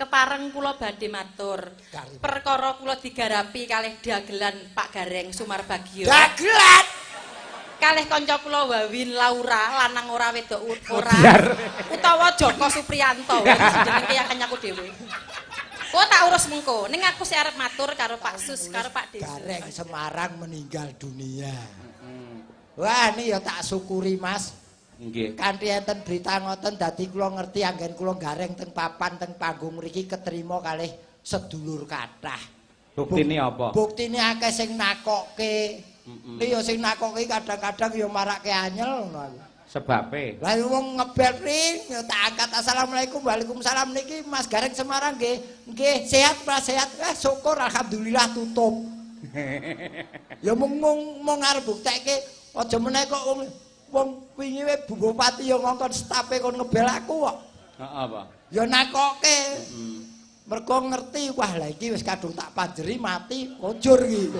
Kepareng kula badhe matur. Perkara kula digarapi kalih dagelan Pak Gareng Sumarbagio. Dagelan. Kalih kanca kula Wawin Laura, lanang ora wedok ora. Utawa Joko Supriyanto, jeneng keyakan aku dhewe. Kok tak urus mengko. Ning aku sik arep matur karo Pak Sus, karo Pak Desus. Gareng Semarang meninggal dunia. Wah, ini ya tak syukuri, Mas. Nggih. Kanthi enten berita ngoten dadi kula ngerti anggen kula gareng teng papan teng panggung mriki ketrima kalih sedulur kathah. Buktine apa? Buktine akeh sing nakokke. Ya sing nakokke kadang-kadang ya marake anyel ngono aku. Sebabe. Lah wong ngebel ring ya tak angkat assalamualaikum waalaikumsalam niki Mas Gareng Semarang nggih. Nggih sehat Mas sehat. Syukur alhamdulillah tutup. Ya mung arep buktekke aja meneh kok wong wingi wae Bupati ya ngongkon stape kon ngebel aku kok. Heeh, Pak. Ya nakokke. Mergo ngerti wah lah iki wis kadung tak panjeri mati ojur iki.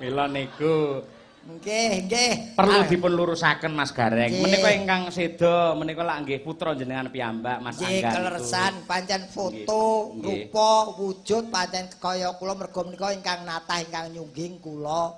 Mila niku nggih. Perlu dipun lurusaken Mas Gareng. Menika ingkang seda menika lak nggih putra jenengan piyambak Mas Angga. Nggih, kleresan pancen foto, rupa, wujud pancen kaya kula mergo menika ingkang natah ingkang nyungging kula.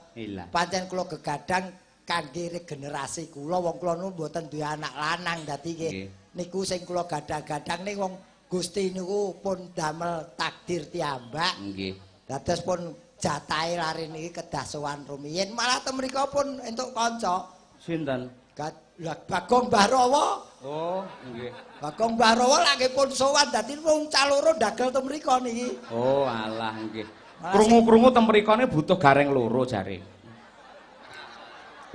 Pancen kula gegadang kangge regenerasi kula wong kula niku mboten duwe anak lanang dadi nggih niku sing kula gadang-gadang ning wong Gusti niku pun damel takdir tiyambak. Nggih. Dados pun jatahe lari niki kedah sowan rumiyin malah ten mriku pun entuk kanca. Sinten? Lah Bagong Bahrawa. Oh, nggih. Bagong Bahrawa lagi pun sowan dadi wong caloro dagel ten mriku niki. Oh, alah nggih. Krungu-krungu ten mrikone butuh gareng loro jare.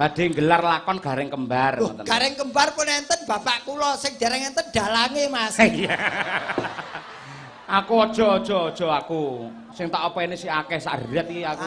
Badhe gelar lakon gareng kembar ngoten. Gareng kembar pun enten bapak kula sing dereng enten dalange Mas. Iya. Aku aja aku. Sing tak openi si akeh sak riet iki aku.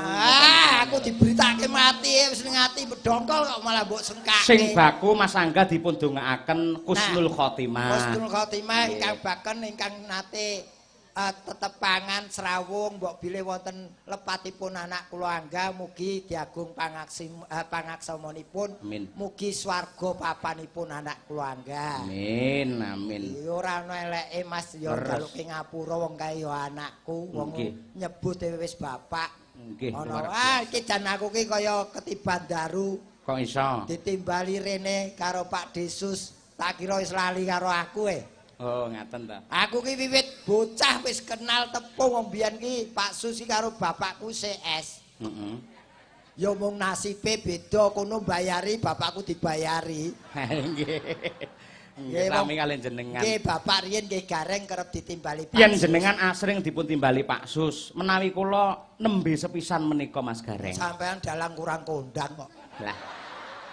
Aku diberitake mati wis ning ati bedongkol kok malah mbok sengkake. Sing baku Mas Angga dipun dongaaken Husnul Khotimah. Husnul Khotimah ingkang baken ingkang nate tetepangan Srawung mbok bilih wonten lepatipun anak kula Angga mugi diagung pangaksamanipun mugi swarga papanipun anak kula Angga amin amin ora ana eleke Mas ya jaluke ngapura wong kae ya anakku wong nyebut wis bapak nggih ana iki jan aku ki kaya ketiban daru kok iso ditimbali rene karo Pak Desus tak kira wis lali karo aku Oh, ngaten ta. Aku ki wiwit bocah wis kenal tepung wong biyen ki Pak Susi karo bapakku CS. Heeh. Ya mung nasibe beda kono bayari bapakku dibayari. Nggih. Nggih sami kalian jenengan. Nggih bapak riyen nggih gareng kerep ditimbali Pak. Yen jenengan asring dipun timbali Pak Sus, menawi kula nembe sepisan menika Mas Gareng. Sampean dalang kurang kondang kok.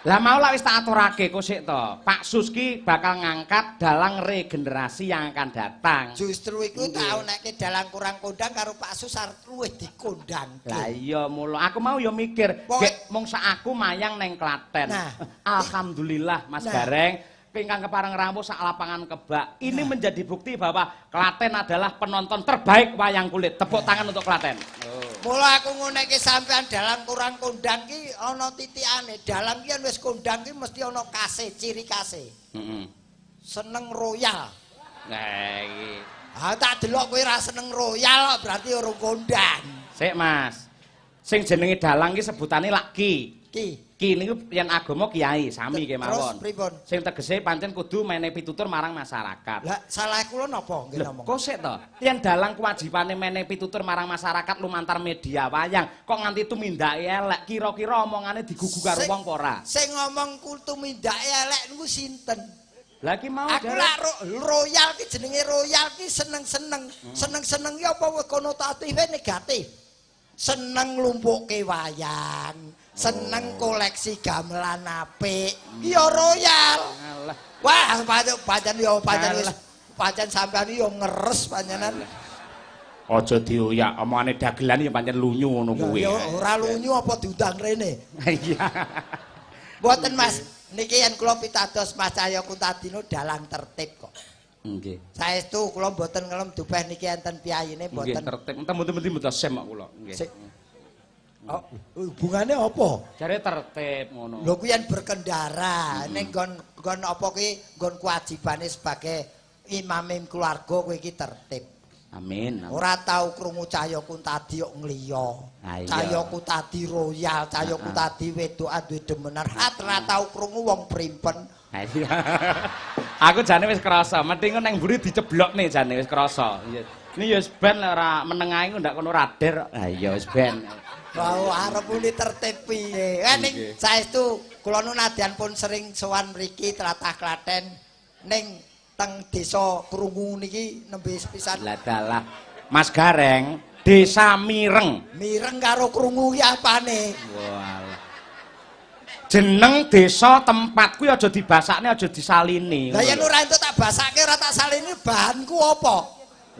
Lah mau lah wis tak aturake kok sik to. Pak Sus ki bakal ngangkat dalang regenerasi yang akan datang. Justru iku tak onekke dalang kurang kondang karo Pak Sus arep luwih dikondang. Lah iya mula aku mau ya mikir, gek mung sak aku mayang neng Klaten. Alhamdulillah Mas Gareng ingkang kepareng rawuh sak lapangan kebak. Ini menjadi bukti bahwa Klaten adalah penonton terbaik wayang kulit. Tepuk tangan untuk Klaten. Mula aku nguneke sampean dalang kurang kondang ki ana titikane. Dalang ki wis kondang ki mesti ana kase, ciri kase. Seneng royal. Nah iki. Tak delok kowe ra seneng royal berarti urung kondang. Sik Mas. Sing jenenge dalang ki sebutane lak ki. Ki niku yen agama kiai sami kemawon. Sing tegese pancen kudu menehi pitutur marang masyarakat. Lah salah kula napa nggih ngomong? Kok sik to? Yen dalang kewajibane menehi pitutur marang masyarakat lumantar media wayang, kok nganti tumindake elek, kira-kira omongane digugu karo wong apa ora? Sing ngomong tumindake elek niku sinten? Lah ki mau aku lak royal ki jenenge royal ki seneng-seneng. Seneng-seneng ki apa konotative negatif. Seneng lumpuke wayang. Seneng koleksi gamelan apik. Ya royal. Wah, pancen yo pancen sampean yo ngeres pancenan. Aja dioyak, omongane dagelan ya pancen lunyu ngono kuwi. Ya ora lunyu apa diundang rene. Iya. Mboten Mas, niki yen kula pitados Mas Cahya Kuntadino dalang tertib kok. Nggih. Saestu kula mboten ngelem dubeh niki enten piyayine mboten. Nggih tertib. Entah-entah mboten sem kula. Nggih. Oh, hubungannya apa? Jare tertib ngono. Lho kuwi yen berkendara, ning nggon apa ki nggon kewajibane sebagai imamim keluarga kowe iki tertib. Amin. Ora tau krungu Cahyaku tadi kok ngliya. Cahyaku tadi royal, Cahyaku tadi wedokan duwe demenan. Ora tau krungu wong primpen. Aku jane wis krasa, mending nang mburi diceblokne jane wis krasa. Ini ya wis ben ora menengae ndak kono rader. Ha iya wis ben. Wau arep muni tertib piye. Ning saestu kula nu nadyan pun sering sowan mriki tlatah Klaten ning teng desa Krungu niki nembe sepisan. Lah dalah. Mas Gareng, Desa Mireng. Mireng karo Krungu ki apane? Walah. Jeneng desa tempat kuwi aja dibasakne, aja disalini. Lah yen ora entuk tak basake ora tak salini bahanku apa?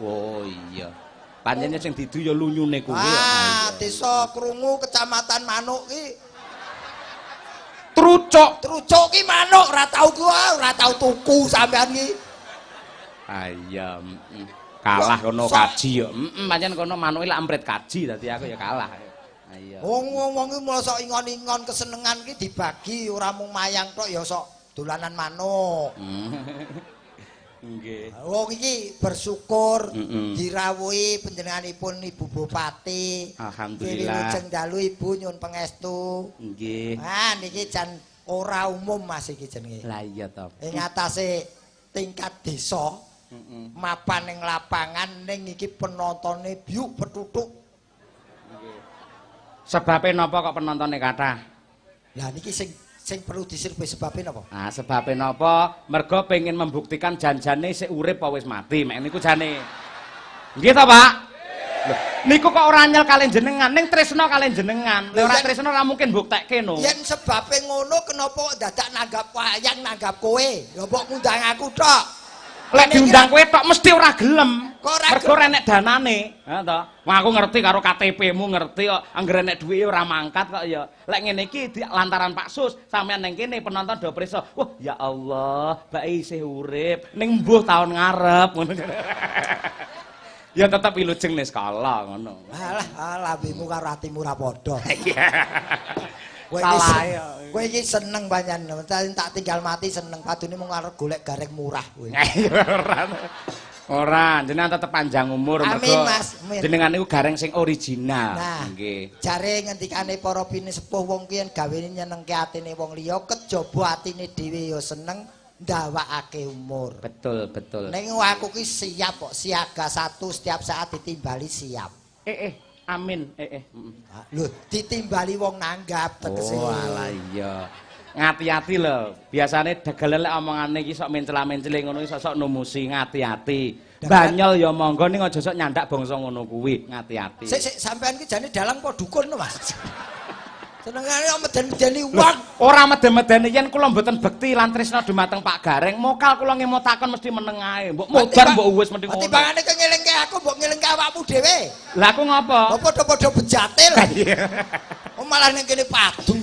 Oh iya. Panjenengan sing didu ya lunyune kuwi. Desa Krungu Kecamatan Manuk ki Trucuk. Trucuk ki manuk ora tau ora tau tuku sampean ki. Ayam. Kalah kono kaji ya. Pancen kono manuke lak emprit kaji dadi aku ya kalah. Ayo. Wong ki mulai sok ingon-ingon kesenengan ki dibagi ora mung mayang tok ya sok dolanan manuk. Nggih. Wong iki bersyukur dirawuhi panjenenganipun Ibu Bupati. Alhamdulillah. Wilujeng dalu Ibu nyuwun pangestu. Nggih. Niki jan ora umum Mas iki jenenge. Lah iya to. Ing atase tingkat desa. Mapan ning lapangan ning iki penontone biuk petutuk. Sebabe napa kok penontonnya kathah? Lah niki sing perlu diserve sebabe napa? Nah, sebabe napa? Mergo pengen membuktikan janjane sik urip apa wis mati. Mek niku jane. Nggih ta, Pak? Lho, niku kok ora nyel kalian jenengan, ning tresna kalian jenengan. Lha ora tresna ora mungkin mbuktekke no. Yen sebabe ngono kenapa dadak nanggap wayang nanggap kowe? Ya mbok ngundang aku tok. Lek diundang kowe tok mesti ora gelem. Mergo ora enek danane, ha to. Wong aku ngerti karo KTP-mu ngerti kok anggere enek duwike ora mangkat kok ya. Lek ngene iki lantaran Pak Sus sampean ning kene penonton do preso. Wah, ya Allah, Mbak isih urip ning mbuh taun ngarep ngono. Ya tetep wilujeng ning sekolah ngono. Alah, lambimu karo atimu ora padha. Salah ya. Kowe iki seneng banyak, tak tinggal mati seneng padune mung arep golek gareng murah kowe. Ora, jenengan tetep panjang umur mergo. Mas, jenengan niku gareng sing original. Nggih. Jare ngendikane para pinesepuh wong ki yen gawene nyenengke atine wong liya, kejaba atine dhewe ya seneng ndawakake umur. Betul. Ning aku ki siap kok, siaga satu setiap saat ditimbali siap. Amin. Lho, ditimbali wong nanggap tegese. Oh, alah iya. Ngati-ati lho. Biasane degelen lek omongane iki sok mencela-mencele ngono sok numusi ngati-ati. Banyol ya monggo ning aja sok nyandak bangsa ngono kuwi, ngati-ati. Sik sampean ki jane dalang apa dukun lho, Mas. Senengane kok meden-medeni wong. Ora meden-medeni yen kula mboten bekti lan tresna dumateng Pak Gareng, mokal kula ngemutaken mesti meneng ae. Mbok modar mbok wis mesti ngono. Timbangane kok ngelingke aku, mbok ngelingke awakmu dhewe. Lah aku ngopo? Kok padha-padha bejatil. Oh malah ning kene padu.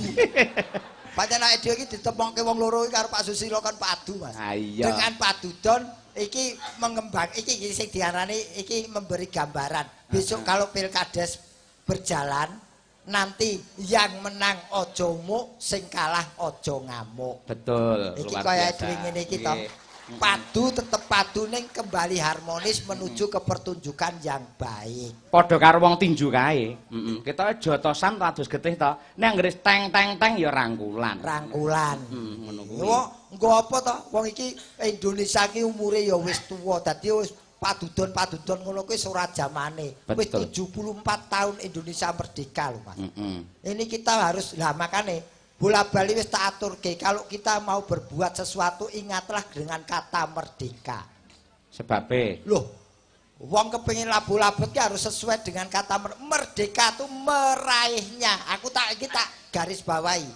Pancen awake dhewe iki ditepongke wong loro iki karo Pak Susilo kan padu, Mas. Dengan padudon iki mengembang iki sing diarani iki memberi gambaran. Besok kalau pilkades berjalan nanti yang menang ojo muk, sing kalah ojo ngamuk. Betul. Iki kaya dhewe ngene iki to. Padu tetep padu ning kembali harmonis menuju ke pertunjukan yang baik. Padha karo wong tinju kae. Kita jotosan ratus getih to. Nek anggere teng ya rangkulan. Ngono kuwi. Nggo apa to? Wong iki Indonesia iki umure ya wis tuwa. Dadi wis padudon ngono kuwi ora jamane. Wis 74 tahun Indonesia merdeka lho, Mas. Ini kita harus makane bola-bali wis tak aturke, kalau kita mau berbuat sesuatu ingatlah dengan kata merdeka. Sebabe. Loh, wong kepengin labu-labet ki harus sesuai dengan kata merdeka itu meraihnya. Aku kita garis bawahi.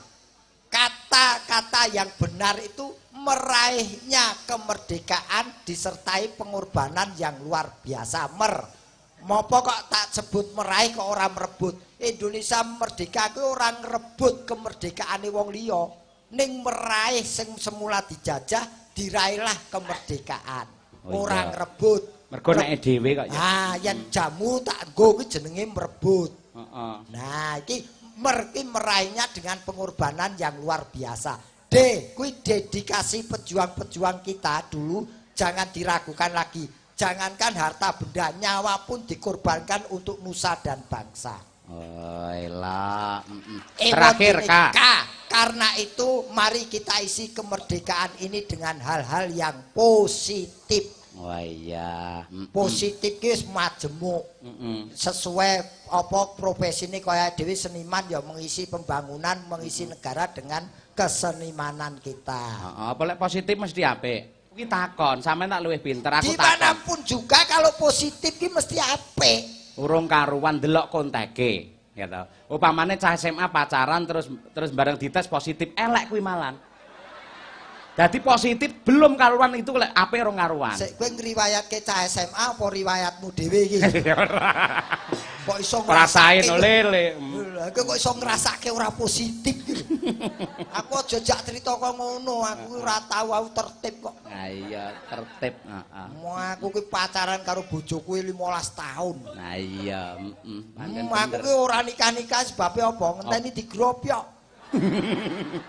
Kata-kata yang benar itu meraihnya kemerdekaan disertai pengorbanan yang luar biasa. Mopo kok tak sebut meraih kok orang merebut. Indonesia merdeka ku orang ngerebut kemerdekaane wong liya, ning meraih sing semula dijajah diraihlah kemerdekaan. Orang ngerebut. Mergo nek dhewe kok ya. Yen jamu tak nggo kuwi jenenge merebut. Nah, iki meraihnya dengan pengorbanan yang luar biasa. Kuwi dedikasi pejuang-pejuang kita dulu jangan diragukan lagi. Jangankan harta benda, nyawa pun dikorbankan untuk nusa dan bangsa. Oh, elah. Terakhir, Kak. Karena itu mari kita isi kemerdekaan ini dengan hal-hal yang positif. Wah iya. Positif ki majemuk. Sesuai apa profesi ini kaya dhewe seniman ya mengisi pembangunan, mengisi negara dengan kesenimanan kita. Apa lek positif mesti apik. Kuwi takon, sampean tak luwih pinter aku takon. Dimanapun juga kalau positif ki mesti apik. Urung karuan delok konteke, gitu. Upamane cah SMA pacaran terus bareng dites positif, elek kuwi malan. Jadi positif belum karuan itu lek ape rong karuan. Sik kowe ngriwayatke cah SMA apa riwayatmu dhewe iki? Kok iso ngerasain lele. Lha kok iso ngrasake ora positif iki. Aku aja jak crita kok ngono, aku ora tau aku tertib kok. Nah iya, tertib, heeh. Aku ki pacaran karo bojoku 15 tahun. Nah iya, Aku ki ora nikah-nikah sebabe apa? Ngenteni digrobyok.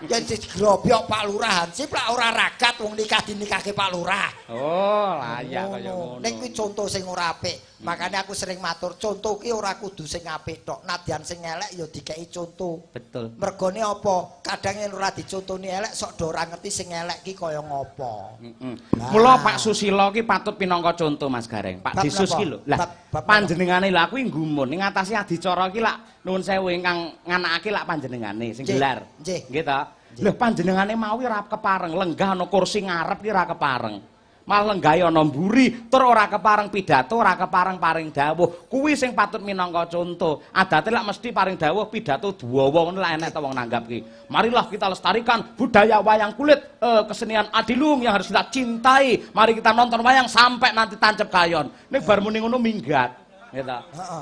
Yen digrobyok Pak Lurah Hansip lak ora ragat wong nikah dinikahke Pak Lurah. Oh, layak kaya ngono. Ning kuwi contoh sing ora apik. Makanya aku sering matur, contoh ki ora kudu sing apik tok. Nadyan sing elek ya dikeki contoh. Betul. Mergone apa? Kadang yen ora dicontoni elek sok do ora ngerti sing elek ki kaya ngopo. Mula Pak Susilo ki patut pinangka contoh Mas Gareng. Pak Disus ki lho. Lah panjenengane lha kuwi nggumun ning ngatasi adicara ki lak nuwun sewu ingkang nganakake lak panjenengane sing gelar. Nggih. Nggih ta? Lho panjenengane mau ora kepareng lenggah ana kursi ngarep ki ora kepareng. Malah lenggah ana mburi tur ora kepareng pidato, ora kepareng paring dawuh. Kuwi sing patut minangka contoh. Adate lak mesti paring dawuh pidato duwawa ngono lak enek ta wong nanggap ki. Marilah kita lestarikan budaya wayang kulit, kesenian Adilung yang harus kita cintai. Mari kita nonton wayang sampai nanti tancep kayon. Ning bar muni ngono minggat. Gitu.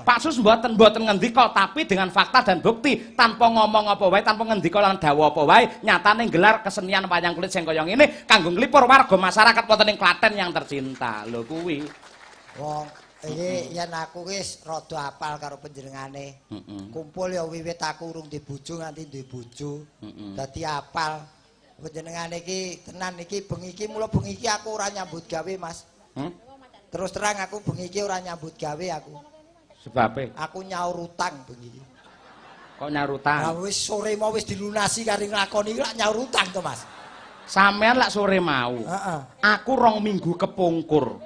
Pak Sus mboten ngendika tapi dengan fakta dan bukti tanpa ngomong apa wae tanpa ngendika lan dawuh apa wae nyatane gelar kesenian wayang kulit sing kaya ngene kanggo nglipur warga masyarakat wonten ing Klaten yang tercinta. Lho kuwi. Wong iki yen aku wis rada apal karo panjenengane. Kumpul ya wiwit aku urung di bojo nganti duwe bojo. Dadi apal. Panjenengane iki tenan iki bengi iki mula bengi iki aku ora nyambut gawe, Mas. Terus terang aku bengi iki ora nyambut gawe aku. Sebabe? Aku nyaur utang bengi iki. Kok nyaur utang? Lah wis sore mau wis dilunasi karo nglakoni iki lak nyaur utang to, Mas. Sampean lak sore mau. Aku 2 minggu kepungkur.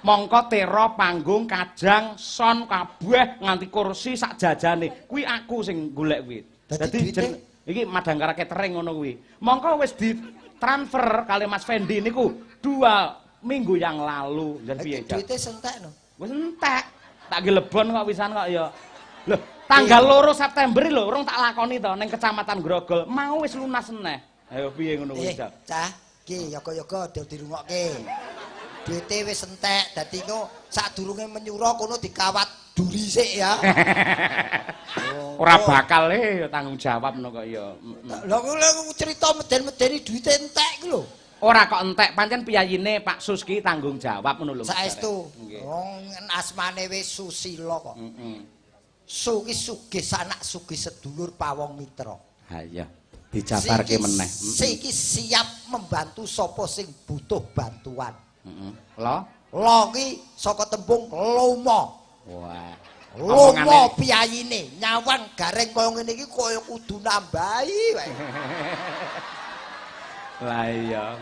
Mongko tero panggung kajang son kabeh nganti kursi sak jajane. Kuwi aku sing golek kuwi. Dadi iki Madangkara Catering ngono kuwi. Mongko wis ditransfer kali Mas Fendi niku 2 minggu yang lalu. Jan piye, Cak? Duite sentek no. Wis entek. Tak gelebon kok wisan kok ya. Loh, tanggal 2 September lho urung tak lakoni to ning Kecamatan Grogol. Mau wis lunas neh. Ayo piye ngono kuwi, Cak? Cah, ki yoga-yoga aja dirungokke. Duite wis entek, dadi engko sadurunge menyura kono dikawat duri sik ya. Ora bakal tanggung jawab ngono kok ya. Lha kok cerita meden-medeni duite entek ki lho. Ora kok entek, pancen piyayine Pak Sus ki tanggung jawab ngono lho. Saestu. Wong asmane wis Susilo kok. Su ki sugih sanak sugih sedulur pawong mitra. Ha iya, dijabarke meneh. Siki siap membantu sapa sing butuh bantuan. Lo? Lo ki saka tembung lomo. Wah. Lomo piyayine, nyawang gareng kaya ngene iki kaya kudu nambahi wae. Lah iya,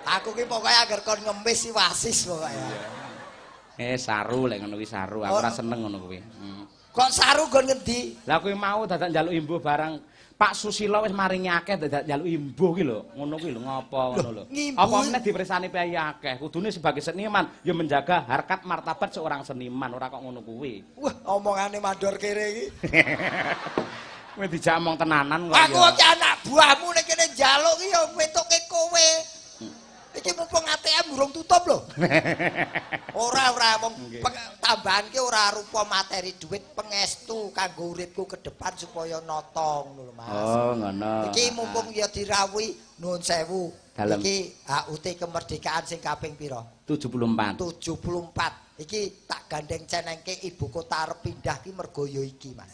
Aku ki pokoke agar kon ngemis si wasis pokoke. Saru lek ngono kuwi saru. Aku ora seneng ngono kuwi. Kok saru nggon ngendi? Lah kuwi mau dadak njaluk imbuh barang Pak Susilo wis maringi akeh dadak njaluk imbuh ki lho. Ngono kuwi lho ngopo ngono lho. Apa meneh dipersani piye akeh. Kudune sebagai seniman ya menjaga harkat martabat seorang seniman, ora kok ngono kuwi. Wah, omongane mandor kere iki. Kowe dijak omong tenanan kok. Aku ki anak buahmu nek kene njaluk ki ya wetuke kowe. Iki mumpung ATM urung tutup lho. Ora wong tambahan ki ora rupa materi duit pengestu kanggo uripku ke depan supaya nata ngono lho Mas. Oh, ngono. Iki mumpung ya dirawuhi nuwun sewu. Iki HUT kemerdekaan sing kaping pira? 74. 74. Iki tak gandeng cenengke ibu kota arep pindah ki mergo ya iki Mas.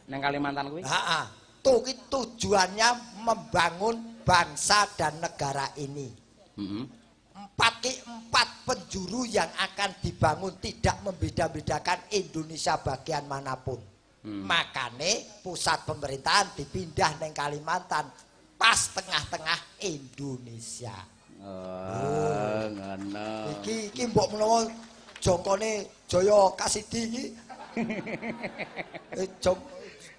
Nang Kalimantan kuwi? Heeh. Tujuannya membangun bangsa dan negara ini. empat penjuru yang akan dibangun tidak membeda-bedakan Indonesia bagian manapun. Makane pusat pemerintahan dipindah neng Kalimantan pas tengah-tengah Indonesia. Oh, ngono. Iki mbok menawa jongkone Jaya Kasidi iki.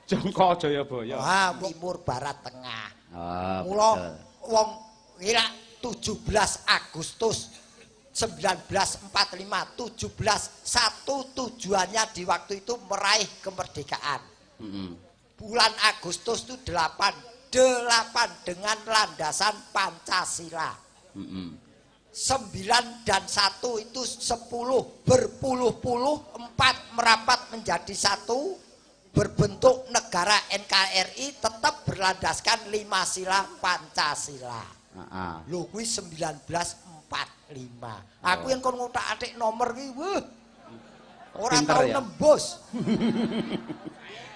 Jongko Jayabaya. Ah, timur barat tengah. Oh, Mula betul. wong kira 17 Agustus 1945 satu tujuannya di waktu itu meraih kemerdekaan. Bulan Agustus itu 8 dengan landasan Pancasila. 9 dan 1 itu 10 berpuluh-puluh 4 merapat menjadi 1 berbentuk negara NKRI tetap berlandaskan 5 sila Pancasila. Lho kuwi 1945. Aku yang kon ngotak-atik nomor ki ora tau nembus.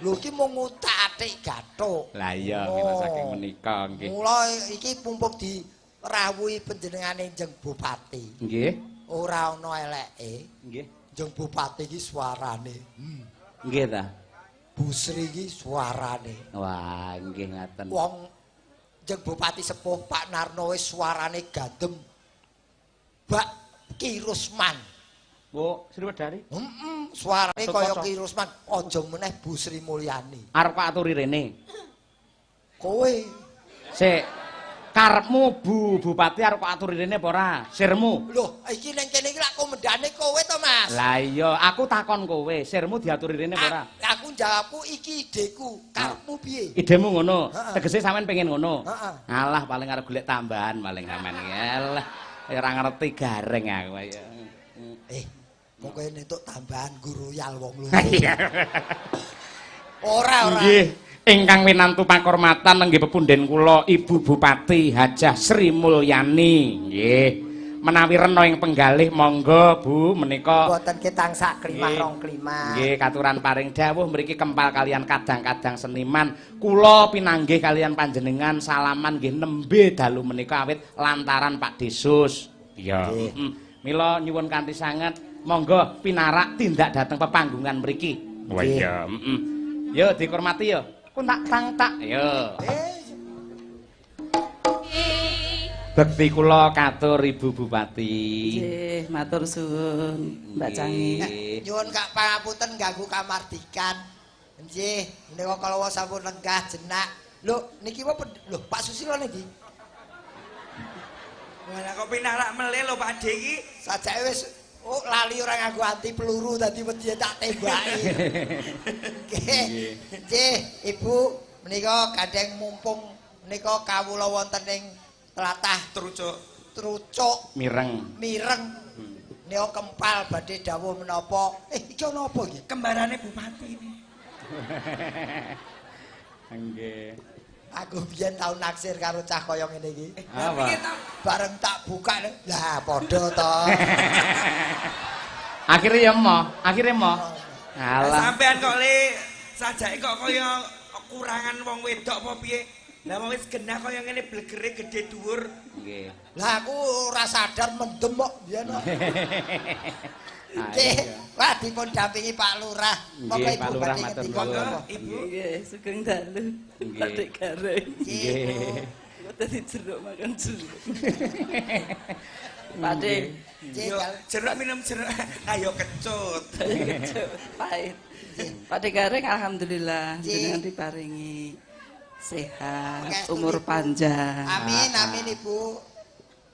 Lho iki mau ngotak-atik gathuk. Lah iya kita saking menika nggih. Mula iki pumpuk dirawuhi panjenengane Jeng Bupati. Nggih. Ora ana eleke. Nggih. Jeng Bupati iki suarane. Nggih ta. Bu Sri iki suarane. Wah, nggih ngaten. Wong Jeng Bupati sepuh Pak Narno wis suarane gandem. Bak Ki Rusman. Bu Sri Wedari? Suarane kaya Ki Rusman, aja meneh Bu Sri Mulyani. Arep aturi rene. Kowe Sik karepmu Bu Bupati arep aturi rene apa ora? Sirmu. lho, iki ning kene iki lak komendane kowe to, Mas. Lah iya, aku takon kowe, sirmu diaturi rene apa ora? Aku jawabku iki ideku, karepmu piye? Idemu ngono. Tegese sampean pengen ngono. Heeh. Alah paling arep golek tambahan paling sampean iki. Alah, ora ngerti gareng aku ya. Kok kowe entuk tambahan guruyal wong lho. Iya. Ora. Nggih, ingkang winantu pakurmatan nenggih pepunden kula Ibu Bupati Hajah Sri Mulyani. Nggih. Menawi rena ing penggalih monggo Bu menika Mboten ketangsak klimah rong klimah. nggih katuran paring dawuh mriki kempal kalian kadang-kadang seniman kula pinanggih kalian panjenengan salaman nggih nembe dalu menika awit lantaran Pak Desus. Iya. Mila nyuwun kanthi sanget monggo pinarak tindak dateng pepanggungan mriki. Oh iya, Yo dihormati yo. Ku tak tang-tak yo. Bekti kula katur Ibu Bupati. Nggih, matur suwun Mbak Cangi. Nyuwun Kak pangapunten ganggu kamardikan. Nggih, menika kala sampun lenggah jenak. Lho, niki lho Pak Susilo niki. Wala kok pinarak meleh lho Pak De iki. Sajake wis lali ora nganggo anti peluru dadi wedi tak tembaki. Nggih, Ibu menika gandeng mumpung menika kawula wonten ing tlatah Trucuk Mireng. Neo kempal badhe dawuh menapa? Iki ana apa iki? Kembarane bupati ini. Nggih. Aku biyen tau naksir karo cah kaya ngene iki. Apa? Bareng tak buka, lah padha to. Akhirnya mo. Alah. Sampean kok le sajake kok kaya kurangan wong wedok apa piye? Lah wong wis genah kaya ngene blegere gedhe dhuwur. Nggih. Lah aku ora sadar mendem kok biyen. Nggih, wah dipun dampingi Pak Lurah. Monggo Ibu badhe ngendika napa? Ibu. Nggih, sugeng dalu. Nggih. Batik gareng. Nggih. Kok tadi jeruk makan jeruk. Pakde. Yo jeruk minum jeruk. Ayo kecut. Pahit. Pakde gareng alhamdulillah jenengan diparingi sehat, umur panjang. Amin Ibu.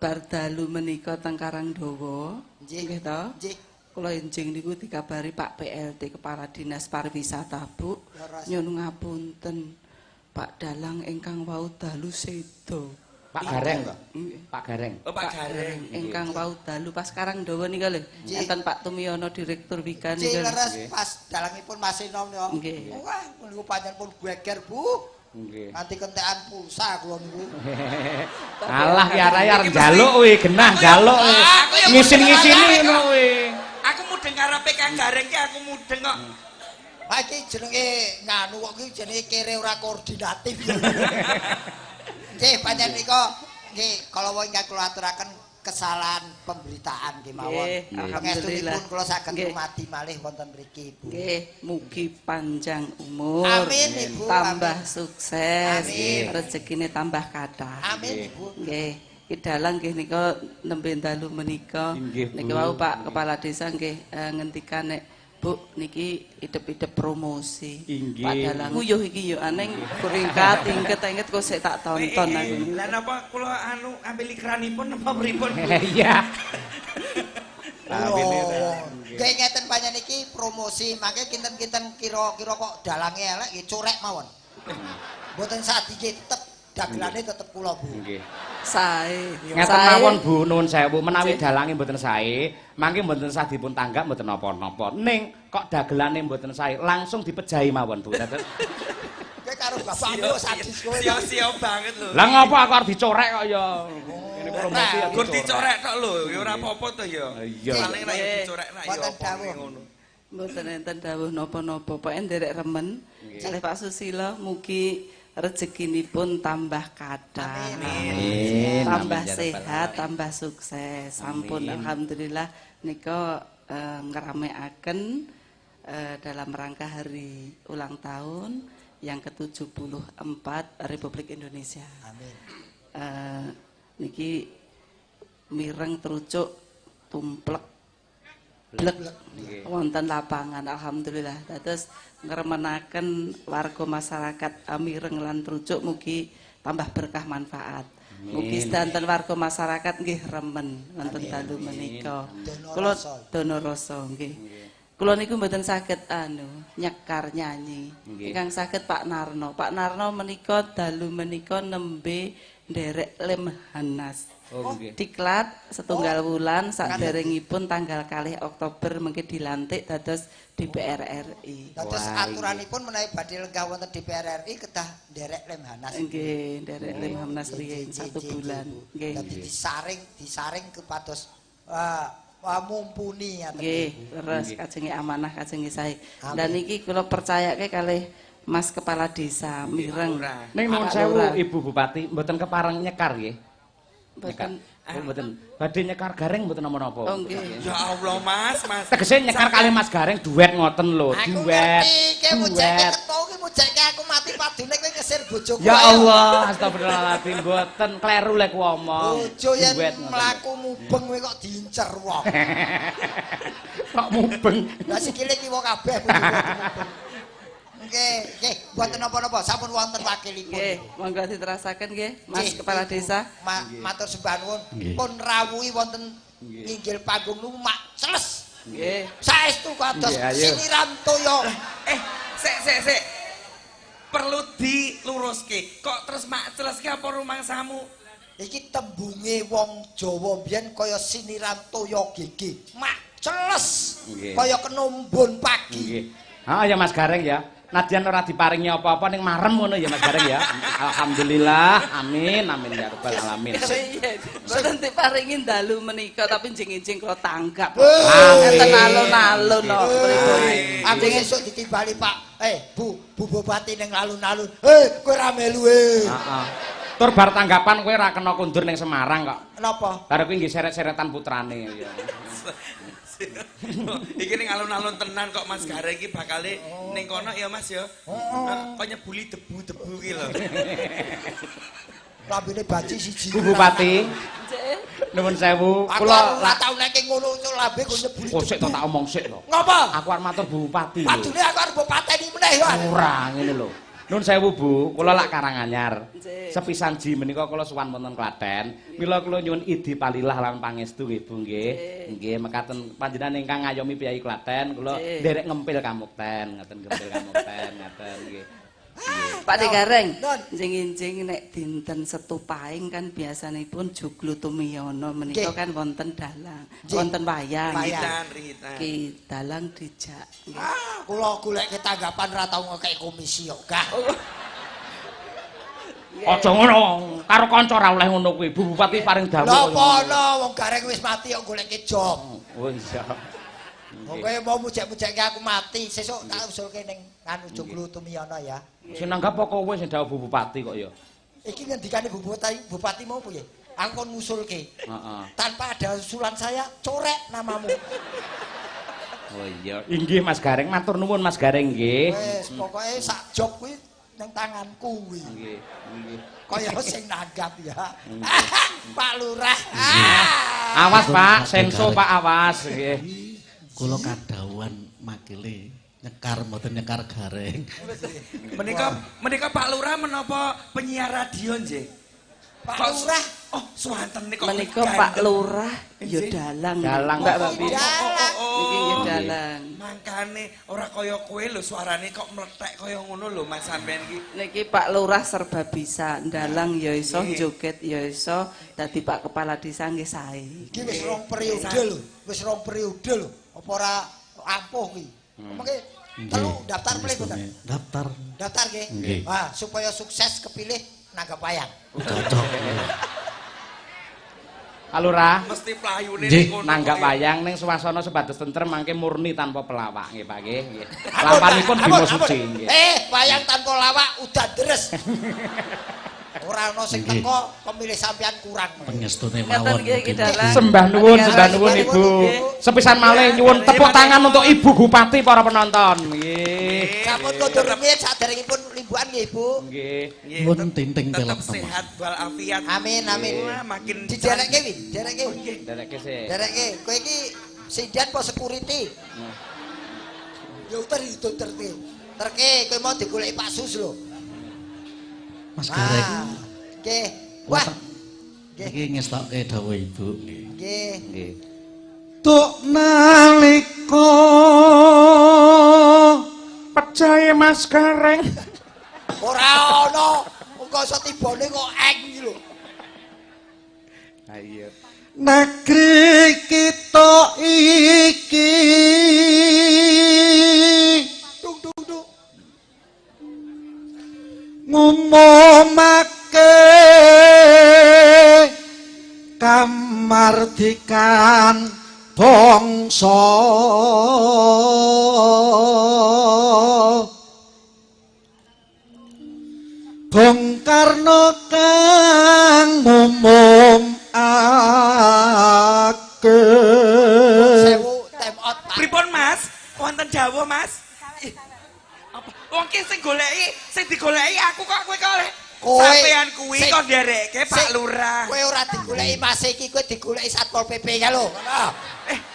Bar dalu menika teng Karangdawa. Nggih to? Nggih. Kula enjing niku dikabari Pak PLT Kepala Dinas Pariwisata, Bu. Nyuwun ngapunten. Pak Dalang ingkang wau dalu sedo. Pak Gareng kok. Pak Gareng. Oh Pak Gareng. Ingkang wau dalu pas Karangdawa nika lho. Enten Pak Tumiyono Direktur Wika Nggih, nika. leres pas dalangipun Mas Enom yo. Nggih. Wah, niku pancen pun geger, Bu. Nggih. Nanti kentekan pulsa kula niku. Alah ya raya njaluk kuwi genah njaluk. Ngisin-ngisini ngono kuwi. Aku mudeng karepe Kang Gareng ki aku mudeng kok. Ha iki jenenge nganu kok iki jenenge kere ora koordinatif. Nggih, pancen nika nggih kala ingkang kula aturaken kesalahan pemberitaan nggih mawon. Pangestunipun kula saged dumadi malih wonten mriki, Bu. Nggih, mugi panjang umur. Amin, Ibu. Tambah sukses. Amin. Rezekine tambah kathah. Amin, Ibu. Nggih. Kidalang nggih nika nembe dalu menika. Niki wau Pak Kepala Desa nggih ngendikan nek Bu niki idep-idep promosi. Pak Dalang nguyuh iki yo aneng beringkat inget-inget kok sik tak tonton aku. Lah napa kula ambil ikranipun napa pripun? Iya. Nggih ngeten panjenengan iki promosi, mangke kinten-kinten kira-kira kok dalange elek nggih corek mawon. Mboten sadike tetep dagelane tetep kula, Bu. Nggih. Sae. Ngeten mawon Bu, nuwun sewu, menawi dalange mboten sae, mangke mboten sah dipun tanggap mboten napa-napa. Ning kok dagelane mboten sae, langsung dipejahi mawon Bu. Kowe karo bapakmu sadis kowe. Sia-sia banget lho. Lah ngapa aku arep dicorek kok ya? Ini promosi ya Gur dicorek tok lho, ya ora apa-apa to ya. Iya. Paling nek dicorek nak ya apa ngono. Mboten enten dawuh napa-napa, pokoke nderek remen. Kalih Pak Susilo mugi rezekinipun tambah kathah. Amin. Tambah sehat, tambah sukses. Sampun alhamdulillah nika ngeramekaken dalam rangka hari ulang tahun yang ke-74 Republik Indonesia. Amin. Niki mireng trucuk tumplek blek wonten lapangan alhamdulillah. Dados ngremenaken warga masyarakat mireng lan trucuk mugi tambah berkah manfaat. Mugi sedanten warga masyarakat nggih remen wonten dalu menika. Kula dono rasa nggih. Kula niku mboten saged nyekar nyanyi. Ingkang saged Pak Narno. Pak Narno menika dalu menika nembe nderek Lemhanas. Diklat setunggal wulan saderengipun tanggal 2 Oktober mengke dilantik dados DPR RI. Dados aturanipun menawi badhe lenggah wonten DPR RI kedah nderek Lemhanas. Nggih, nderek Lemhanas riyin 1 bulan. Nggih. Dadi disaring kepados mumpuni ngaten. Nggih, leres kajenge amanah kajenge sae. Dan niki kula percayake kalih Mas Kepala Desa mireng. Ning nuwun sewu Ibu Bupati, mboten kepareng nyekar nggih. Mboten mboten badhe nyekar gareng mboten napa-napa. Oh nggih. Ya Allah Mas. Tegese nyekar kali Mas Gareng duet ngoten lho, duet. Aku mujake ketau ki mujake aku mati padune kowe ngesir bojoku. Ya Allah, astagfirullahaladzim, mboten kleru lek ngomong. Bojo yen mlaku mubeng kowe kok diincer wong. Kok mubeng. Lah sikile kiwa kabeh bojoku. Nggih, mboten napa-napa, sampun wonten wakilipun. Nggih, monggo diterasaken nggih, Mas Kepala Desa. Matur sembah nuwun. Pun rawuhi wonten nginggil panggung niku mak celes. Nggih. Saestu kados siniran toya. Sik. Perlu diluruske. Kok terus mak celeske apa rumangsamu? Iki tembunge wong Jawa biyen kaya siniran toya gege. Mak celes. Kaya kenumbun pagi. Nggih. Ah ya Mas Gareng ya. Nadyan ora diparingi apa-apa ning marem ngono ya Mas Gareng ya. Alhamdulillah. Amin ya rabbal alamin. Mboten diparingi dalu menika tapi njing-njing kula tanggap. Amin. Enten alun-alun no. Aku sesuk ditimbali Pak. Bu Bupati ning alun-alun. Kowe ra melu Heeh. Tur bar tanggapan kowe ora kena kundur ning Semarang kok. Napa? Bar kowe nggih seret-seretan putrane ya. Iki ning alun-alun tenan kok Mas Gareng iki bakale ning kono ya Mas ya. Kok nyebuli debu-debu iki lho. Lambene baci siji. Bu Bupati. Nuwun sewu. Kula ora tau nek ngono lambe kok nyebuli. Oh sik to tak omong sik to. Ngapa? Aku arep matur Bu Bupati. Padune aku arep pateni meneh ya. Ora ngene lho. Nuwun sewu Bu, kula lak Karanganyar. Sepisan ji menika kula sowan wonten Klaten. Mila kula nyuwun idi palilah lan pangestu nggih Bu nggih. Nggih mekaten panjenengan ingkang ngayomi piyai Klaten, kula nderek ngempil kamukten, ngoten ngempil kamukten ngaten nggih. Pak Gareng, njing-njing nek dinten Setu Pahing kan biasanipun joglo tumiyono menika kan wonten dalang, wonten wayang. Rihitan. Ki dalang dijak. Kula golek tanggapan ra tau ngekek komisi kok, Kak. Aja ngono, karo kanca ora oleh ngono kuwi. Bu Bupati paring dawuh. Lha apa wong Gareng wis mati kok goleke job. Oh iya. Kowe mau mujek-mujeke aku mati, sesuk tak usulke ning anu joglo tumiyono ya. Sing nanggap apa kowe sing dawuh Bu Bupati kok ya. Iki ngendikane Bupati mau piye? aku kon ngusulke. Heeh. Tanpa ada usulan saya, corek namamu. Oh iya. Inggih Mas Gareng, matur nuwun Mas Gareng nggih. Wes, pokoke sak job kuwi nang tanganku kuwi. Nggih, nggih. Kaya sing nanggap ya. Pak Lurah. Awas Pak, senso Pak awas nggih. Kula kadhawuhan makile nyekar mboten nyekar Gareng. Menika Pak Lurah menapa penyiar radio nggih? Pak Lurah. Oh, swanten niku. Menika Pak Lurah ya dalang. Dalang. Mbak Babi. Dalang. Iki ya dalang. Mangkane ora kaya kowe lho suarane kok mlethek kaya ngono lho Mas sampean iki. Niki Pak Lurah serba bisa, dalang ya iso, joget ya iso, dadi Pak Kepala Desa nggih sae. Iki wis rong periode lho. Wis rong periode lho. Apa ora ampuh ki? Mengke telu daftar play boten? Daftar. Daftar nggih. Nggih. Wah, supaya sukses kepilih nanggap wayang. Cocok. Pak Lurah. Mesti playune Nggih. ngono. Nanggap wayang ning swasana sebatas tentrem mangke murni tanpa pelawak nggih Pak nggih. Lampanipun bimo suci nggih. Wayang tanpa lawak udah deres. Ora ana sing teko pemilih sampean kurang. Pengestune Ngaten mawon. nggih iki mungkin. dalang. Sembah nuwun Ibu. Sepisan malih nyuwun tepuk tangan untuk Ibu Bupati para penonton. Nggih. Sampun kondur rumit saderengipun limbuhan nggih, Bu. Nggih. Pun tinting Tetep telep sehat walafiat. Amin, amin. Wah, makin Didereke wi, dereke. Dereke sih. Dereke, kowe iki sidan apa security? Ya uter itu terke. Terke kowe mau digoleki Pak Sus lho. Mas Gareng. Nggih. Wah. Iki ngestokke dawuh Ibu. Nggih. Nggih. Tuk nalika Percaya Mas Gareng. Ora ana. Engko iso tibane kok eng iki lho. Ha iya. negeri kita iki Dung dung dung. ngumumake kamardikan bangsa Bung Karno kang ngumumake Sewu time out Pak. Pripun Mas? Wonten dawuh Mas? Apa? Wong ki sing goleki, sing digoleki aku kok kowe kok oleh. Kowe Sampean kuwi sing- kok nderekke Pak sing- Lurah. Kowe ora digoleki Mas iki, kowe digoleki Satpol PP ya lho. Ngono.